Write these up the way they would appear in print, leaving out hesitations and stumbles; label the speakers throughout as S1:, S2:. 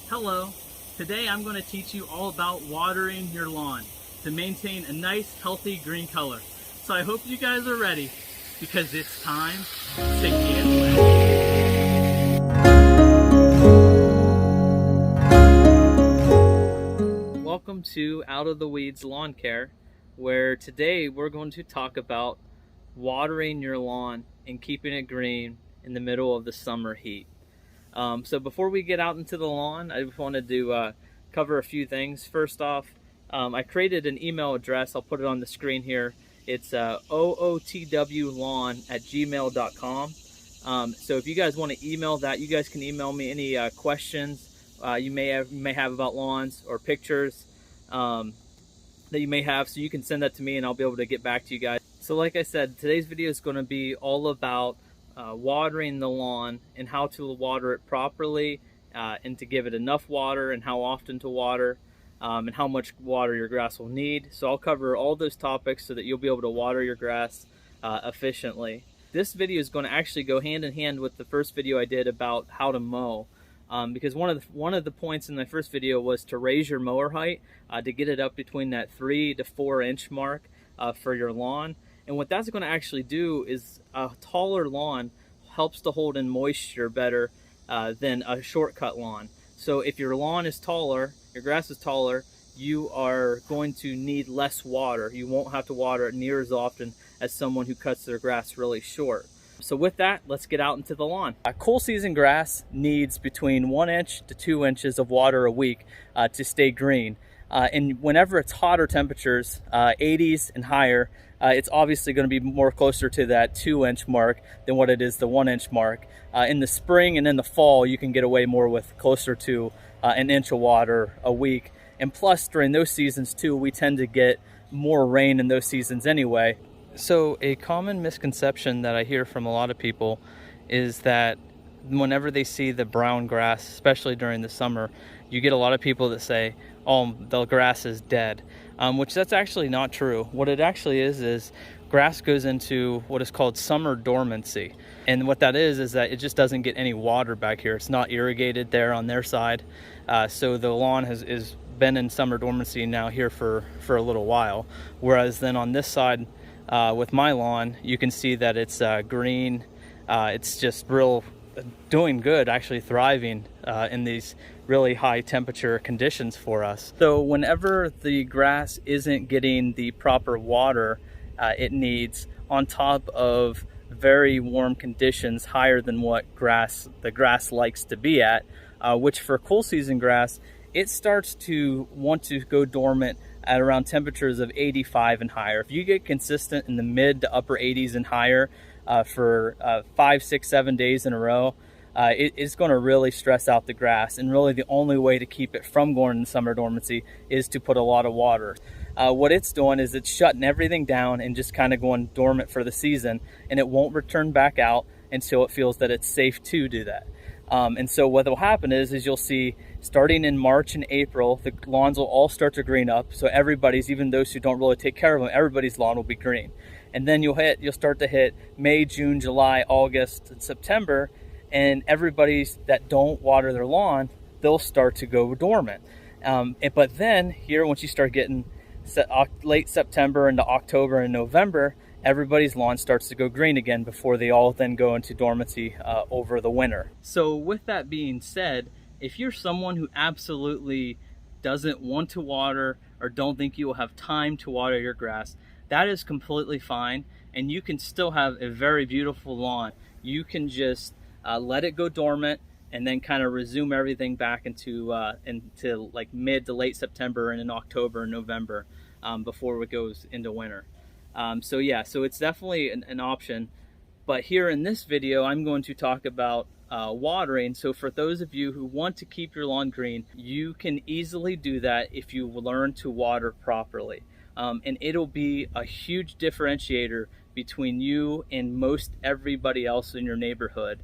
S1: Hello, today I'm going to teach you all about watering your lawn to maintain a nice healthy green color. So I hope you guys are ready because it's time to get wet. Welcome to Out of the Weeds Lawn Care, where today we're going to talk about watering your lawn and keeping it green in the middle of the summer heat. So before we get out into the lawn, I just wanted to cover a few things. First off, I created an email address. I'll put it on the screen here. It's ootwlawn@gmail.com. So if you guys want to email that, you guys can email me any questions you may have about lawns or pictures that you may have. So you can send that to me and I'll be able to get back to you guys. So like I said, today's video is going to be all about watering the lawn and how to water it properly and to give it enough water and how often to water and how much water your grass will need. So I'll cover all those topics so that you'll be able to water your grass efficiently. This video is going to actually go hand in hand with the first video I did about how to mow. Because one of the points in my first video was to raise your mower height to get it up between that 3 to 4 inch mark for your lawn. And what that's going to actually do is a taller lawn helps to hold in moisture better than a shortcut lawn. So if your lawn is taller, your grass is taller, you are going to need less water. You won't have to water it near as often as someone who cuts their grass really short. So with that, let's get out into the lawn. Cool season grass needs between 1 inch to 2 inches of water a week to stay green. And whenever it's hotter temperatures, 80s and higher, it's obviously going to be more closer to that 2 inch mark than what it is the 1 inch mark. In the spring and in the fall, you can get away more with closer to an inch of water a week. And plus, during those seasons too, we tend to get more rain in those seasons anyway. So a common misconception that I hear from a lot of people is that whenever they see the brown grass, especially during the summer, you get a lot of people that say, oh, the grass is dead, which that's actually not true. What it actually is grass goes into what is called summer dormancy. And what that is that it just doesn't get any water back here. It's not irrigated there on their side. So the lawn is been in summer dormancy now here for a little while. Whereas then on this side, with my lawn, you can see that it's green. It's just doing good, actually thriving in these really high temperature conditions for us. So whenever the grass isn't getting the proper water it needs, on top of very warm conditions higher than what the grass likes to be at, which for cool season grass, it starts to want to go dormant at around temperatures of 85 and higher. If you get consistent in the mid to upper 80s and higher for 5, 6, 7 days in a row, it's going to really stress out the grass. And really the only way to keep it from going into summer dormancy is to put a lot of water. What it's doing is it's shutting everything down and just kind of going dormant for the season, and it won't return back out until it feels that it's safe to do that. And so what will happen is you'll see starting in March and April, the lawns will all start to green up. So everybody's, even those who don't really take care of them, everybody's lawn will be green. And then you'll start to hit May, June, July, August, and September, and everybody's that don't water their lawn, they'll start to go dormant. But then here, once you start getting late September into October and November, everybody's lawn starts to go green again before they all then go into dormancy over the winter. So with that being said, if you're someone who absolutely doesn't want to water or don't think you will have time to water your grass, that is completely fine, and you can still have a very beautiful lawn. You can just let it go dormant and then kind of resume everything back into like mid to late September and in October and November before it goes into winter. So yeah, so it's definitely an option. But here in this video, I'm going to talk about watering. So for those of you who want to keep your lawn green, you can easily do that if you learn to water properly. And it'll be a huge differentiator between you and most everybody else in your neighborhood,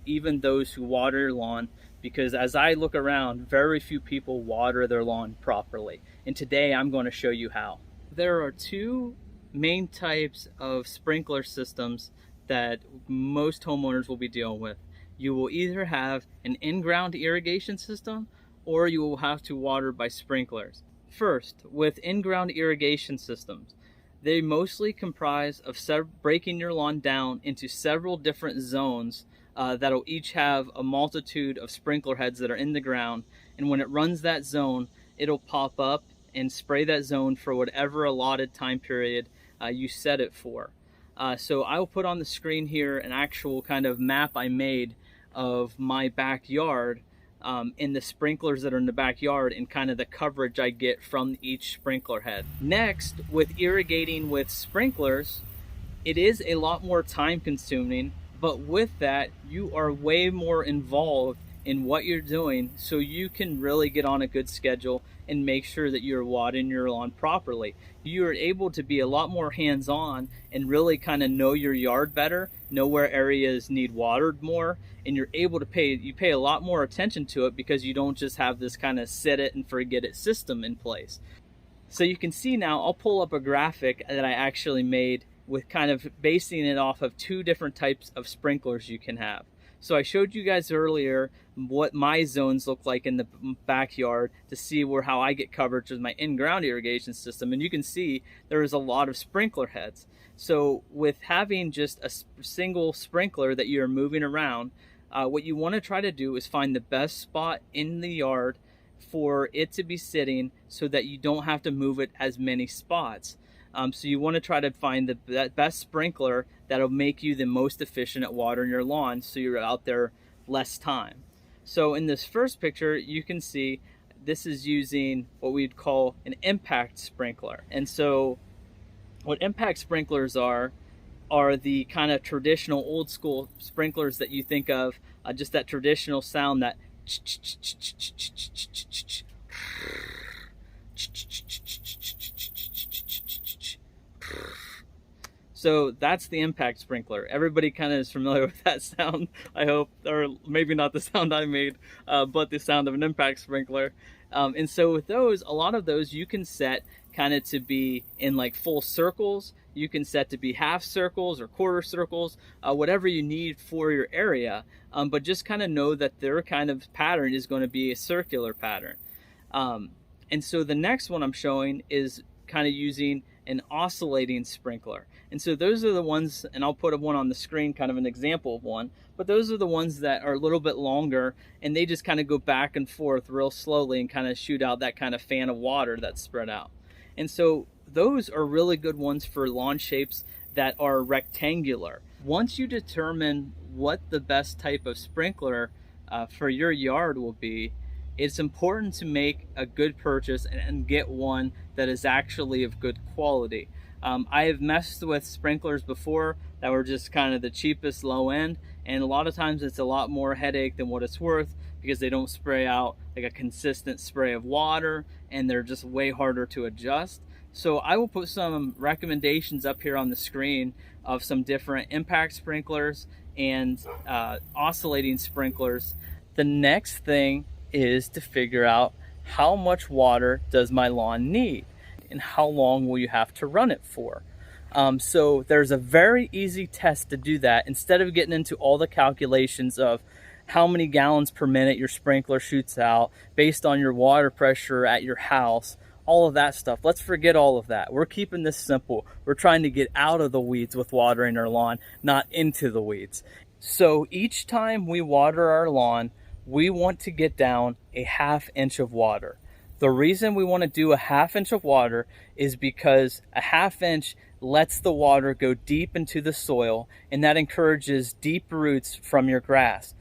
S1: even those who water your lawn, because as I look around, very few people water their lawn properly. And today I'm going to show you how. There are two main types of sprinkler systems that most homeowners will be dealing with. You will either have an in-ground irrigation system or you will have to water by sprinklers. First, with in-ground irrigation systems, they mostly comprise of breaking your lawn down into several different zones that'll each have a multitude of sprinkler heads that are in the ground, and when it runs that zone, it'll pop up and spray that zone for whatever allotted time period you set it for. So I will put on the screen here an actual kind of map I made of my backyard in the sprinklers that are in the backyard and kind of the coverage I get from each sprinkler head. Next, with irrigating with sprinklers, it is a lot more time consuming, but with that, you are way more involved in what you're doing, so you can really get on a good schedule and make sure that you're watering your lawn properly. You are able to be a lot more hands-on and really kind of know your yard better, know where areas need watered more, and you're able to pay a lot more attention to it because you don't just have this kind of set it and forget it system in place. So you can see now, I'll pull up a graphic that I actually made with kind of basing it off of two different types of sprinklers you can have. So I showed you guys earlier what my zones look like in the backyard to see how I get coverage with my in-ground irrigation system. And you can see there is a lot of sprinkler heads. So with having just a single sprinkler that you're moving around, what you want to try to do is find the best spot in the yard for it to be sitting so that you don't have to move it as many spots. So you want to try to find that best sprinkler that'll make you the most efficient at watering your lawn so you're out there less time. So in this first picture, you can see this is using what we'd call an impact sprinkler. And so what impact sprinklers are the kind of traditional old school sprinklers that you think of, just that traditional sound, that so that's the impact sprinkler. Everybody kind of is familiar with that sound, I hope, or maybe not the sound I made, but the sound of an impact sprinkler. And so with those, a lot of those you can set kind of to be in like full circles. You can set to be half circles or quarter circles, whatever you need for your area. But just kind of know that their kind of pattern is going to be a circular pattern. And so the next one I'm showing is kind of using an oscillating sprinkler. And so those are the ones, and I'll put one on the screen, kind of an example of one, but those are the ones that are a little bit longer and they just kind of go back and forth real slowly and kind of shoot out that kind of fan of water that's spread out. And so those are really good ones for lawn shapes that are rectangular. Once you determine what the best type of sprinkler for your yard will be, it's important to make a good purchase and get one that is actually of good quality. I have messed with sprinklers before that were just kind of the cheapest low end, and a lot of times it's a lot more headache than what it's worth because they don't spray out like a consistent spray of water and they're just way harder to adjust. So I will put some recommendations up here on the screen of some different impact sprinklers and oscillating sprinklers. The next thing is to figure out how much water does my lawn need and how long will you have to run it for. So there's a very easy test to do that. Instead of getting into all the calculations of how many gallons per minute your sprinkler shoots out based on your water pressure at your house, all of that stuff, let's forget all of that. We're keeping this simple. We're trying to get out of the weeds with watering our lawn, not into the weeds. So each time we water our lawn, we want to get down a ½ inch of water. The reason we want to do a ½ inch of water is because a ½ inch lets the water go deep into the soil, and that encourages deep roots from your grass.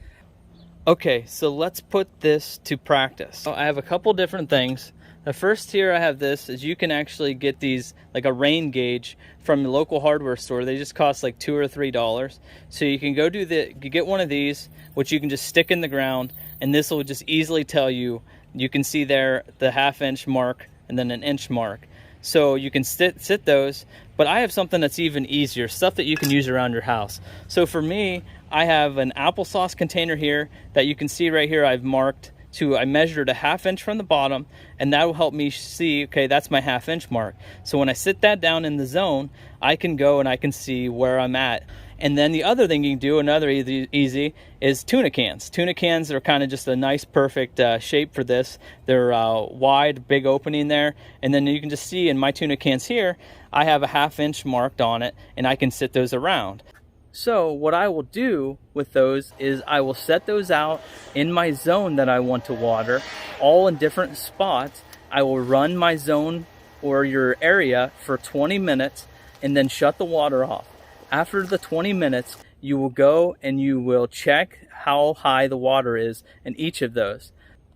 S1: Okay, so let's put this to practice. So I have a couple different things. The first here I have this is you can actually get these like a rain gauge from the local hardware store. They just cost like $2 or $3. So you can go you get one of these, which you can just stick in the ground, and this will just easily tell you. You can see there the ½ inch mark and then an inch mark. So you can sit those, but I have something that's even easier, stuff that you can use around your house. So for me, I have an applesauce container here that you can see right here. I measured a ½ inch from the bottom, and that will help me see, okay, that's my ½ inch mark. So when I sit that down in the zone, I can go and I can see where I'm at. And then the other thing you can do, another easy, is tuna cans. Tuna cans are kind of just a nice, perfect shape for this. They're wide, big opening there. And then you can just see in my tuna cans here, I have a 1/2 inch marked on it, and I can sit those around. So what I will do with those is I will set those out in my zone that I want to water, all in different spots. I will run my zone or your area for 20 minutes and then shut the water off. After the 20 minutes, you will go and you will check how high the water is in each of those.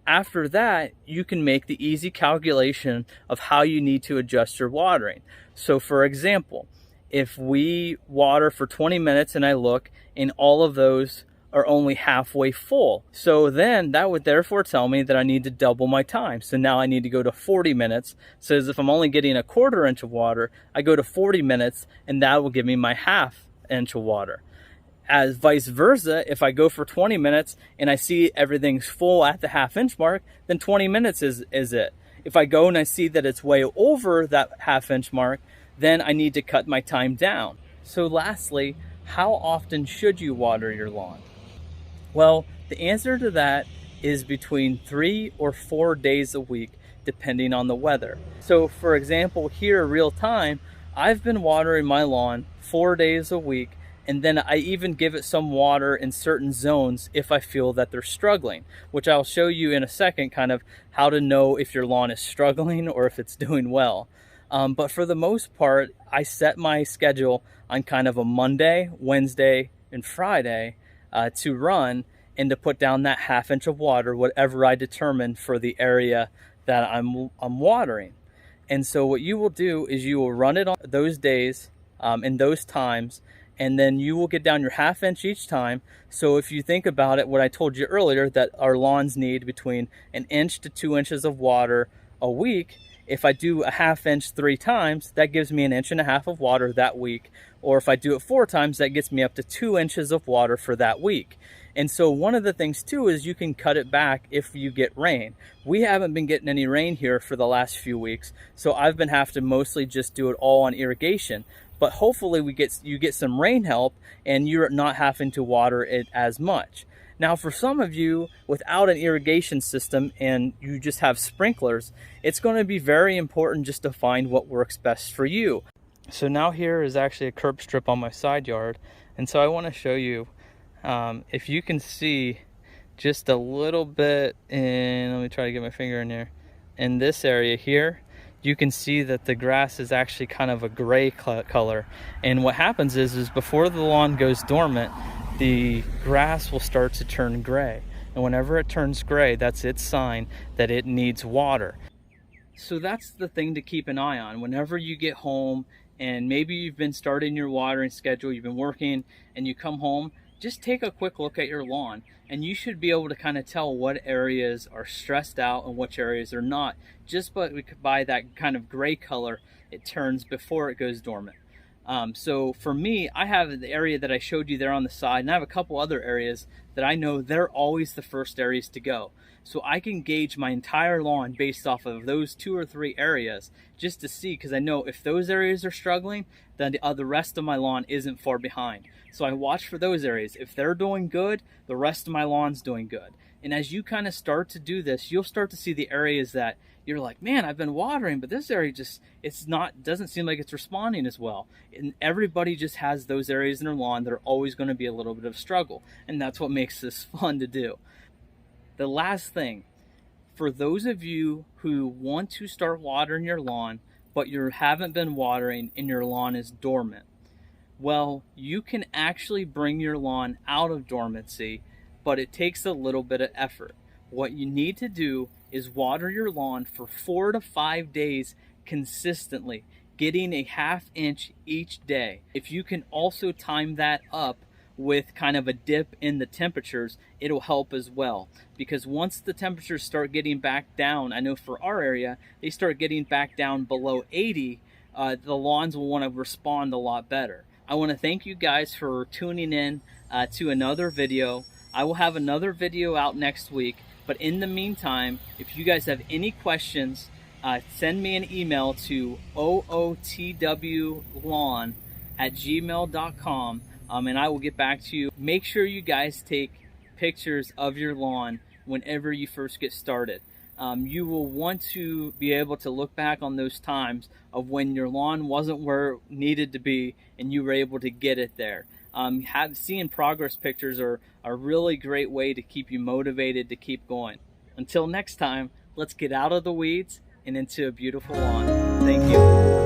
S1: After that, you can make the easy calculation of how you need to adjust your watering. So for example, if we water for 20 minutes and I look and all of those are only halfway full, so then that would therefore tell me that I need to double my time. So now I need to go to 40 minutes. So as if I'm only getting a 1/4 inch of water, I go to 40 minutes and that will give me my 1/2 inch of water. As vice versa, if I go for 20 minutes and I see everything's full at the 1/2 inch mark, then 20 minutes is it. If I go and I see that it's way over that 1/2 inch mark, then I need to cut my time down. So lastly, how often should you water your lawn? Well, the answer to that is between 3 or 4 days a week, depending on the weather. So for example, here real time, I've been watering my lawn 4 days a week, and then I even give it some water in certain zones if I feel that they're struggling, which I'll show you in a second, kind of how to know if your lawn is struggling or if it's doing well. But for the most part, I set my schedule on kind of a Monday, Wednesday, and Friday to run and to put down that 1/2 inch of water, whatever I determine for the area that I'm watering. And so what you will do is you will run it on those days in those times, and then you will get down your 1/2 inch each time. So if you think about it, what I told you earlier, that our lawns need between 1 inch to 2 inches of water a week. If I do a 1/2 inch 3 times, that gives me 1.5 inches of water that week. Or if I do it 4 times, that gets me up to 2 inches of water for that week. And so one of the things too is you can cut it back if you get rain. We haven't been getting any rain here for the last few weeks, so I've been having to mostly just do it all on irrigation. But hopefully you get some rain help and you're not having to water it as much. Now for some of you without an irrigation system and you just have sprinklers, it's going to be very important just to find what works best for you. So now here is actually a curb strip on my side yard, and so I want to show you if you can see just a little bit in, let me try to get my finger in there, in this area here, you can see that the grass is actually kind of a gray color. And what happens is before the lawn goes dormant, the grass will start to turn gray. And whenever it turns gray, that's its sign that it needs water. So that's the thing to keep an eye on. Whenever you get home and maybe you've been starting your watering schedule, you've been working and you come home, just take a quick look at your lawn and you should be able to kind of tell what areas are stressed out and which areas are not, just by that kind of gray color it turns before it goes dormant. So for me, I have the area that I showed you there on the side, and I have a couple other areas that I know they're always the first areas to go. So I can gauge my entire lawn based off of those 2 or 3 areas just to see, because I know if those areas are struggling, then the rest of my lawn isn't far behind. So I watch for those areas. If they're doing good, the rest of my lawn's doing good. And as you kind of start to do this, you'll start to see the areas that you're like, man, I've been watering, but this area just, doesn't seem like it's responding as well. And everybody just has those areas in their lawn that are always going to be a little bit of a struggle. And that's what makes this fun to do. The last thing, for those of you who want to start watering your lawn, but you haven't been watering and your lawn is dormant, well, you can actually bring your lawn out of dormancy, but it takes a little bit of effort. What you need to do is water your lawn for 4 to 5 days consistently, getting a 1/2 inch each day. If you can also time that up with kind of a dip in the temperatures, it'll help as well. Because once the temperatures start getting back down, I know for our area, they start getting back down below 80, the lawns will want to respond a lot better. I want to thank you guys for tuning in to another video. I will have another video out next week, but in the meantime, if you guys have any questions, send me an email to ootwlawn@gmail.com, and I will get back to you. Make sure you guys take pictures of your lawn whenever you first get started. You will want to be able to look back on those times of when your lawn wasn't where it needed to be and you were able to get it there. Seeing progress pictures are a really great way to keep you motivated to keep going. Until next time, let's get out of the weeds and into a beautiful lawn. Thank you.